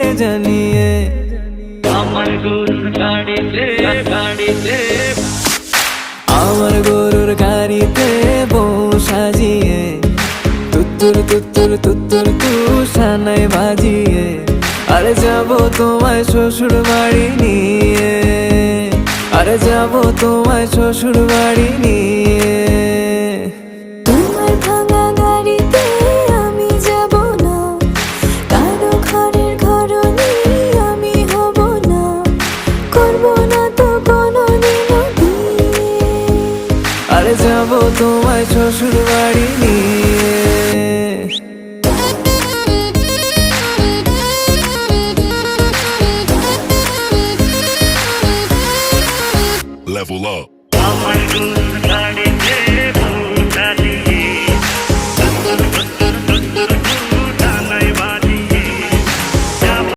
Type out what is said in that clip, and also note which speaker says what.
Speaker 1: জানিয়ে
Speaker 2: আমার গরুর গাড়িতে
Speaker 1: আমার গরুর গাড়িতে বউ সাজিয়ে তুত্তুর তুত্তুর তুত্তুর তুষানায় বাজিয়ে আরে যাব তোমায় শ্বশুর বাড়ি নিয়ে, আরে যাব তোমায় শ্বশুর বাড়ি নিয়ে।
Speaker 3: তোমার ভাঙা গাড়িতে আমি যাব না, কারো ঘরের ঘরনি আমি হব না, করব না তো কোনোদিনও বিয়ে।
Speaker 1: আরে যাব তোমায় শ্বশুর বাড়ি নিয়ে।
Speaker 4: Level up.
Speaker 2: আমার গরুর